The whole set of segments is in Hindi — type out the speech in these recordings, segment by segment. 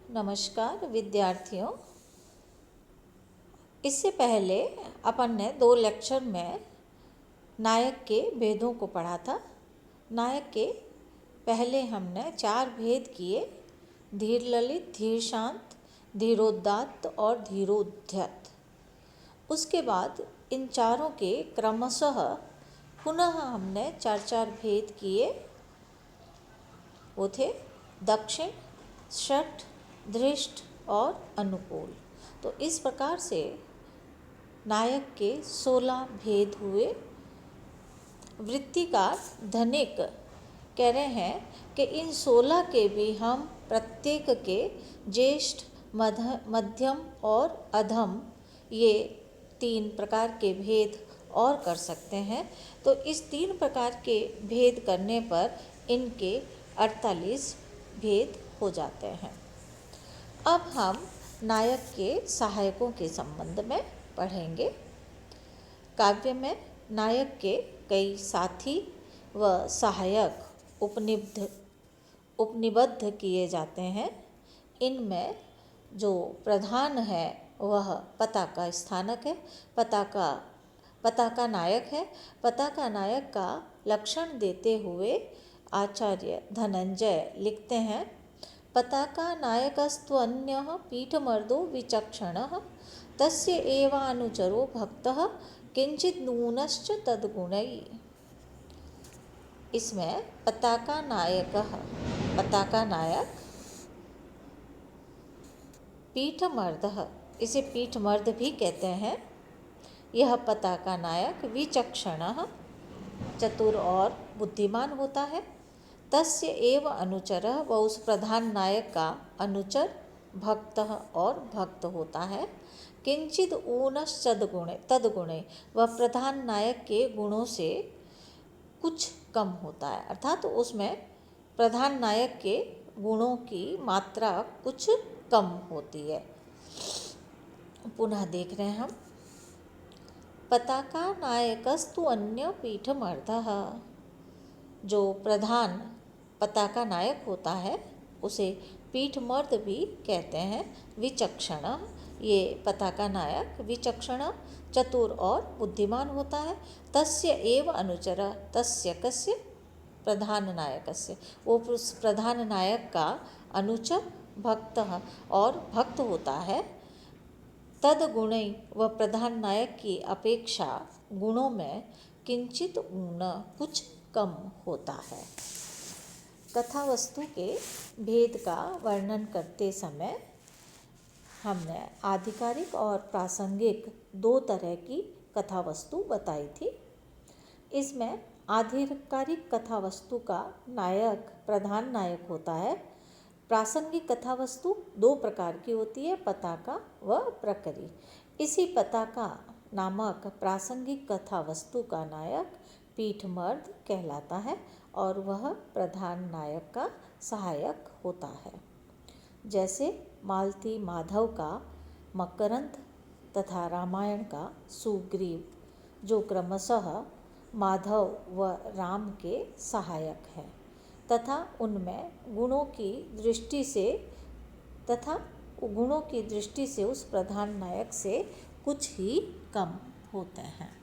नमस्कार विद्यार्थियों। इससे पहले अपन ने 2 लेक्चर में नायक के भेदों को पढ़ा था। नायक के पहले हमने 4 भेद किए: धीर ललित, धीर शांत, धीरोदात्त और धीरोद्धत। उसके बाद इन चारों के क्रमशः पुनः हमने 4 भेद किए। वो थे दक्षिण, षठ, धृष्ट और अनुकूल। तो इस प्रकार से नायक के 16 भेद हुए। वृत्तिकार धनिक कह रहे हैं कि इन 16 के भी हम प्रत्येक के ज्येष्ठ, मध्यम और अधम, ये 3 प्रकार के भेद और कर सकते हैं। तो इस 3 प्रकार के भेद करने पर इनके 48 भेद हो जाते हैं। अब हम नायक के सहायकों के संबंध में पढ़ेंगे। काव्य में नायक के कई साथी व सहायक उपनिबद्ध किए जाते हैं। इनमें जो प्रधान है वह पताका स्थानक है, पताका नायक है। पताका नायक का लक्षण देते हुए आचार्य धनंजय लिखते हैं: पताका नायकस्त्वन्यः पीठमर्दो विचक्षणः तस्य एवानुचरो भक्तः किंचित् नूनश्च तद्गुणैः। इसमें पताका नायक पीठमर्दः, इसे पीठमर्द भी कहते हैं। यह पताका नायक विचक्षणः, चतुर और बुद्धिमान होता है। तस्य एव अनुचरः, वह उस प्रधान नायक का अनुचर, भक्तः और भक्त होता है। किंचित तद्गुणे, वह प्रधान नायक के गुणों से कुछ कम होता है, अर्थात उसमें प्रधान नायक के गुणों की मात्रा कुछ कम होती है। पुनः देख रहे हैं हम: पताका नायकस्तु अन्य पीठमर्दः। जो प्रधान पताका नायक होता है उसे पीठमर्द भी कहते हैं। विचक्षण, ये पताका नायक विचक्षण, चतुर और बुद्धिमान होता है। तस्य एव अनुचर, तस्य कस्य, प्रधान नायकस्य, वो उस प्रधान नायक का अनुचर, भक्त और भक्त होता है। तद्गुणै, वह प्रधान नायक की अपेक्षा गुणों में किंचित ऊन, कुछ कम होता है। कथा वस्तु के भेद का वर्णन करते समय हमने आधिकारिक और प्रासंगिक 2 तरह की कथा वस्तु बताई थी। इसमें आधिकारिक कथा वस्तु का नायक प्रधान नायक होता है। प्रासंगिक कथा वस्तु 2 प्रकार की होती है: पताका व प्रकरी। इसी पताका नामक प्रासंगिक कथा वस्तु का नायक पीठमर्द कहलाता है और वह प्रधान नायक का सहायक होता है। जैसे मालती माधव का मकरंद तथा रामायण का सुग्रीव, जो क्रमशः माधव व राम के सहायक हैं तथा गुणों की दृष्टि से उस प्रधान नायक से कुछ ही कम होते हैं।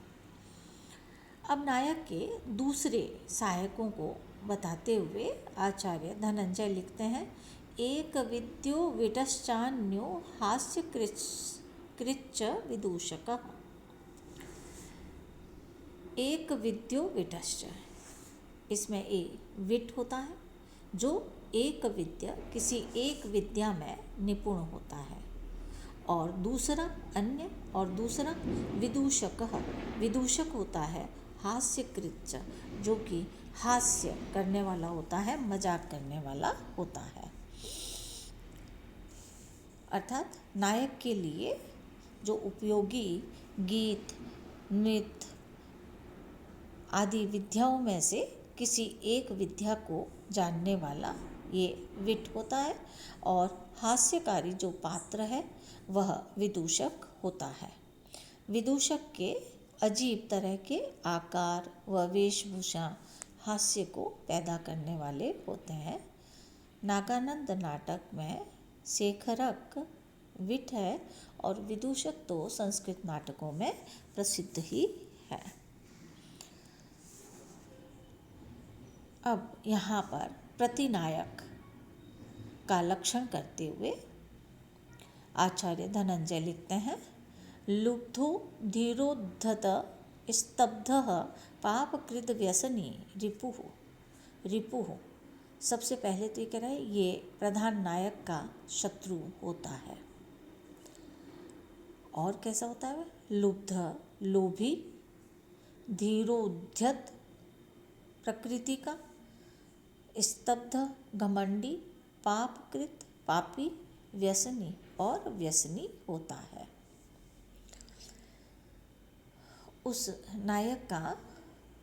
अब नायक के दूसरे सहायकों को बताते हुए आचार्य धनंजय लिखते हैं: एक विद्यो विटश्चान्यो हास्य कृच्च विदूषकः। एक विद्यो विटश्च, इसमें विट होता है जो एक विद्या, किसी एक विद्या में निपुण होता है, और दूसरा अन्य, और दूसरा विदूषक होता है हास्यकृच, जो कि हास्य करने वाला होता है, मजाक करने वाला होता है। अर्थात नायक के लिए जो उपयोगी गीत, नृत्य आदि विद्याओं में से किसी एक विद्या को जानने वाला ये विट होता है, और हास्यकारी जो पात्र है वह विदूषक होता है। विदूषक के अजीब तरह के आकार व वेशभूषा हास्य को पैदा करने वाले होते हैं। नागानंद नाटक में शेखरक विट है और विदूषक तो संस्कृत नाटकों में प्रसिद्ध ही है। अब यहाँ पर प्रतिनायक का लक्षण करते हुए आचार्य धनंजय लिखते हैं, लुब्धो धीरोद्धत स्तब्धः पापकृत व्यसनी रिपुः। सबसे पहले तो ये कह रहा है ये प्रधान नायक का शत्रु होता है। और कैसा होता है? लुब्ध लोभी, धीरोद्धत प्रकृति का, स्तब्ध घमंडी, पापकृत पापी, व्यसनी और व्यसनी होता है। उस नायक का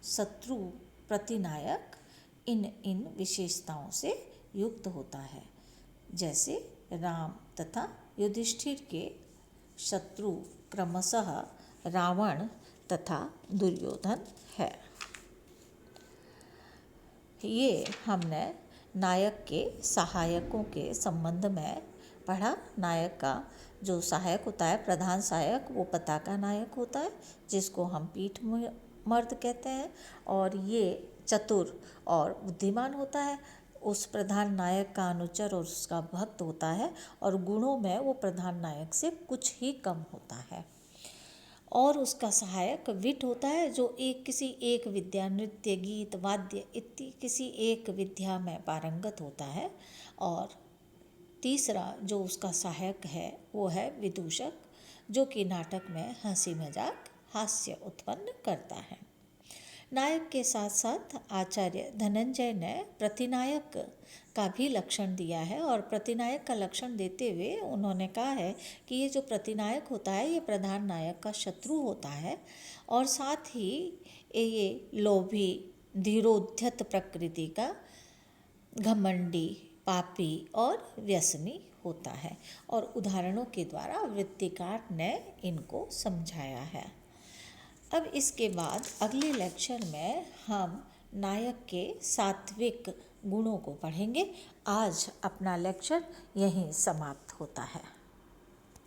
शत्रु प्रतिनायक इन विशेषताओं से युक्त होता है, जैसे राम तथा युधिष्ठिर के शत्रु क्रमशः रावण तथा दुर्योधन है। ये हमने नायक के सहायकों के संबंध में पढ़ा। नायक का जो सहायक होता है, प्रधान सहायक, वो पताका नायक होता है, जिसको हम पीठ मर्द कहते हैं। और ये चतुर और बुद्धिमान होता है। उस प्रधान नायक का अनुचर और उसका भक्त होता है, और गुणों में वो प्रधान नायक से कुछ ही कम होता है। और उसका सहायक विट होता है, जो किसी एक विद्या, नृत्य, गीत, वाद्य इत्यादि किसी एक विद्या में पारंगत होता है। और तीसरा जो उसका सहायक है वो है विदूषक, जो कि नाटक में हंसी मजाक हास्य उत्पन्न करता है। नायक के साथ साथ आचार्य धनंजय ने प्रतिनायक का भी लक्षण दिया है। और प्रतिनायक का लक्षण देते हुए उन्होंने कहा है कि ये जो प्रतिनायक होता है ये प्रधान नायक का शत्रु होता है, और साथ ही ये लोभी, धीरोद्धत प्रकृति का, घमंडी, पापी और व्यसनी होता है। और उदाहरणों के द्वारा वृत्तिकार ने इनको समझाया है। अब इसके बाद अगले लेक्चर में हम नायक के सात्विक गुणों को पढ़ेंगे। आज अपना लेक्चर यहीं समाप्त होता है।